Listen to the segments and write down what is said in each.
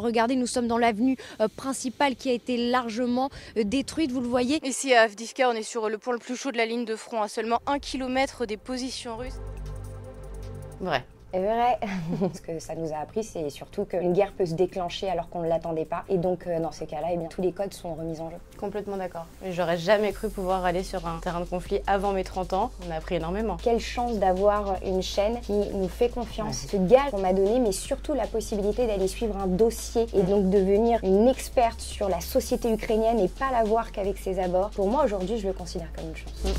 Regardez, nous sommes dans l'avenue principale qui a été largement détruite, vous le voyez. Ici à Avdiivka, on est sur le point le plus chaud de la ligne de front, à seulement 1 km des positions russes. Vrai. C'est vrai. Ce que ça nous a appris, c'est surtout qu'une guerre peut se déclencher alors qu'on ne l'attendait pas. Et donc, dans ces cas-là, eh bien, tous les codes sont remis en jeu. Complètement d'accord. J'aurais jamais cru pouvoir aller sur un terrain de conflit avant mes 30 ans. On a appris énormément. Quelle chance d'avoir une chaîne qui nous fait confiance. Ce gage qu'on m'a donné, mais surtout la possibilité d'aller suivre un dossier et donc devenir une experte sur la société ukrainienne et pas la voir qu'avec ses abords. Pour moi, aujourd'hui, je le considère comme une chance.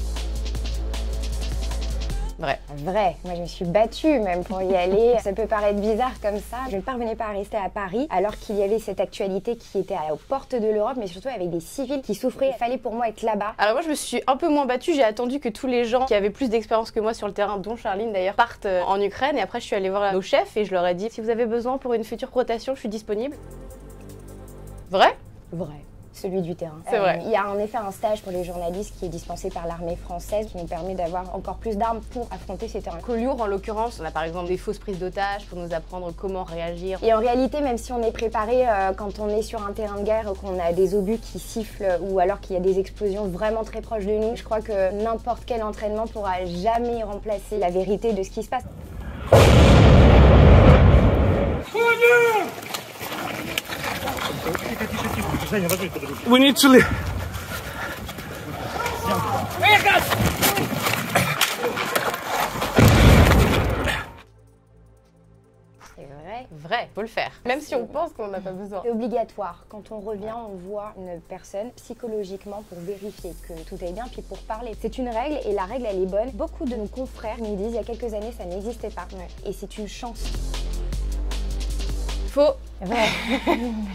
Vrai. Vrai. Moi, je me suis battue même pour y aller. Ça peut paraître bizarre comme ça. Je ne parvenais pas à rester à Paris alors qu'il y avait cette actualité qui était aux portes de l'Europe, mais surtout avec des civils qui souffraient. Il fallait pour moi être là-bas. Alors moi, je me suis un peu moins battue. J'ai attendu que tous les gens qui avaient plus d'expérience que moi sur le terrain, dont Charline d'ailleurs, partent en Ukraine. Et après, je suis allée voir nos chefs et je leur ai dit, si vous avez besoin pour une future rotation, je suis disponible. Vrai? Vrai. Celui du terrain. C'est vrai. Il y a en effet un stage pour les journalistes qui est dispensé par l'armée française qui nous permet d'avoir encore plus d'armes pour affronter ces terrains. Collioure, en l'occurrence, on a par exemple des fausses prises d'otages pour nous apprendre comment réagir. Et en réalité, même si on est préparé quand on est sur un terrain de guerre, qu'on a des obus qui sifflent ou alors qu'il y a des explosions vraiment très proches de nous, je crois que n'importe quel entraînement pourra jamais remplacer la vérité de ce qui se passe. We need to leave. C'est vrai. Vrai, faut le faire. Même si on pense qu'on n'a pas besoin. C'est obligatoire. Quand on revient, on voit une personne psychologiquement pour vérifier que tout est bien, puis pour parler. C'est une règle et la règle, elle est bonne. Beaucoup de nos confrères nous disent il y a quelques années, ça n'existait pas. Et c'est une chance. Faux. Vrai.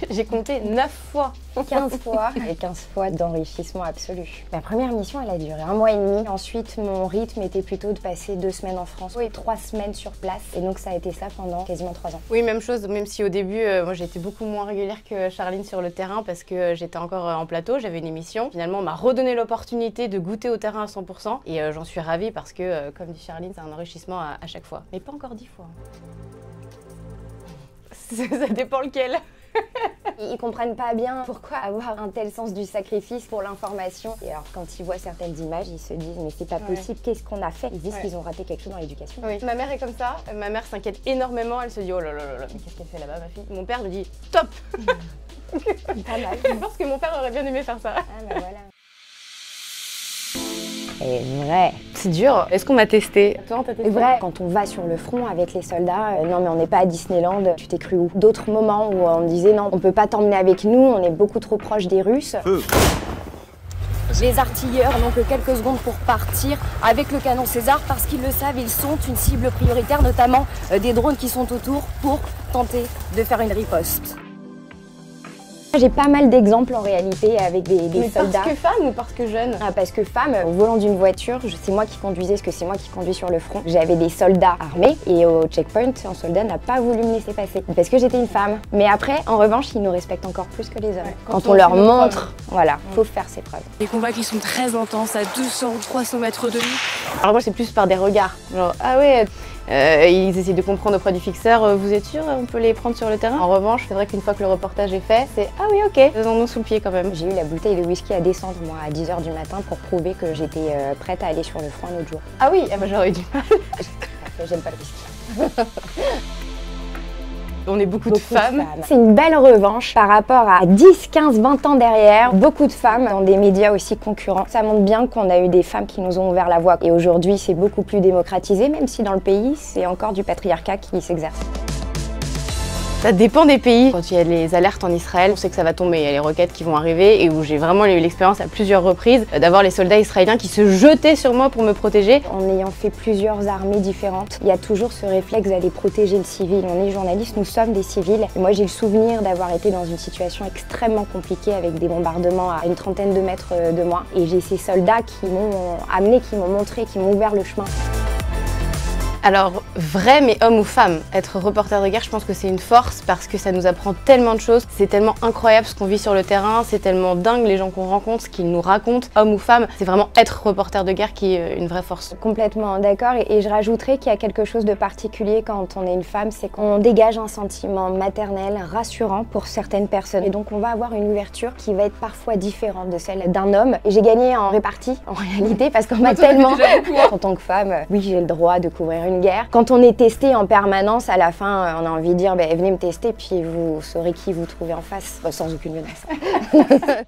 J'ai compté 9 fois. 15 fois et 15 fois d'enrichissement absolu. Ma première mission, elle a duré 1 mois et demi. Ensuite, mon rythme était plutôt de passer 2 semaines en France et 3 semaines sur place. Et donc, ça a été ça pendant quasiment 3 ans. Oui, même chose, même si au début, moi j'ai été beaucoup moins régulière que Charline sur le terrain parce que j'étais encore en plateau, j'avais une émission. Finalement, on m'a redonné l'opportunité de goûter au terrain à 100% et j'en suis ravie parce que, comme dit Charline, c'est un enrichissement à chaque fois. Mais pas encore 10 fois. Ça dépend lequel. Ils comprennent pas bien pourquoi avoir un tel sens du sacrifice pour l'information. Et alors quand ils voient certaines images, ils se disent mais c'est pas possible, qu'est-ce qu'on a fait? Ils disent qu'ils ont raté quelque chose dans l'éducation. Oui, ma mère est comme ça, ma mère s'inquiète énormément, elle se dit oh là là là là, mais qu'est-ce qu'elle fait là-bas ma fille? Mon père me dit top. Pas mal. Je pense que mon père aurait bien aimé faire ça. Ah bah voilà. C'est vrai. C'est dur. Est-ce qu'on m'a testé? Toi, on t'a testé? Vrai. Quand on va sur le front avec les soldats, non mais on n'est pas à Disneyland, tu t'es cru où? D'autres moments où on me disait non, on peut pas t'emmener avec nous, on est beaucoup trop proche des Russes. Les artilleurs n'ont que quelques secondes pour partir avec le canon César parce qu'ils le savent, ils sont une cible prioritaire, notamment des drones qui sont autour pour tenter de faire une riposte. J'ai pas mal d'exemples en réalité avec des soldats. Parce que femme ou parce que jeune? Parce que femme, au volant d'une voiture, c'est moi qui conduisais, parce que c'est moi qui conduis sur le front. J'avais des soldats armés et au checkpoint, un soldat n'a pas voulu me laisser passer parce que j'étais une femme. Mais après, en revanche, ils nous respectent encore plus que les hommes. Quand on leur montre, voilà, faut faire ses preuves. Les combats qui sont très intenses à 200 ou 300 mètres de nous. Alors moi, c'est plus par des regards. Genre, ah ouais, ils essaient de comprendre auprès du fixeur, vous êtes sûr, on peut les prendre sur le terrain? En revanche, c'est vrai qu'une fois que le reportage est fait, c'est ah oui, ok, ils en ont sous le pied quand même. J'ai eu la bouteille de whisky à descendre, moi, à 10 h du matin pour prouver que j'étais prête à aller sur le front un autre jour. Ah oui, bah, j'aurais eu du mal. J'aime pas le whisky. On est beaucoup de femmes. C'est une belle revanche par rapport à 10, 15, 20 ans derrière. Beaucoup de femmes dans des médias aussi concurrents. Ça montre bien qu'on a eu des femmes qui nous ont ouvert la voie. Et aujourd'hui, c'est beaucoup plus démocratisé, même si dans le pays, c'est encore du patriarcat qui s'exerce. Ça dépend des pays. Quand il y a les alertes en Israël, on sait que ça va tomber, il y a les roquettes qui vont arriver et où j'ai vraiment eu l'expérience à plusieurs reprises d'avoir les soldats israéliens qui se jetaient sur moi pour me protéger. En ayant fait plusieurs armées différentes, il y a toujours ce réflexe d'aller protéger le civil. On est journalistes, nous sommes des civils. Et moi j'ai le souvenir d'avoir été dans une situation extrêmement compliquée avec des bombardements à une trentaine de mètres de moi. Et j'ai ces soldats qui m'ont amené, qui m'ont montré, qui m'ont ouvert le chemin. Alors, vrai, mais homme ou femme, être reporter de guerre, je pense que c'est une force parce que ça nous apprend tellement de choses. C'est tellement incroyable ce qu'on vit sur le terrain, c'est tellement dingue les gens qu'on rencontre, ce qu'ils nous racontent, homme ou femme. C'est vraiment être reporter de guerre qui est une vraie force. Complètement d'accord, et je rajouterais qu'il y a quelque chose de particulier quand on est une femme, c'est qu'on dégage un sentiment maternel, rassurant pour certaines personnes. Et donc on va avoir une ouverture qui va être parfois différente de celle d'un homme. Et j'ai gagné en répartie, en réalité, parce qu'on m'a tellement... En tant que femme, oui, j'ai le droit de couvrir une guerre. Quand on est testé en permanence, à la fin, on a envie de dire, venez me tester, puis vous saurez qui vous trouvez en face, sans aucune menace.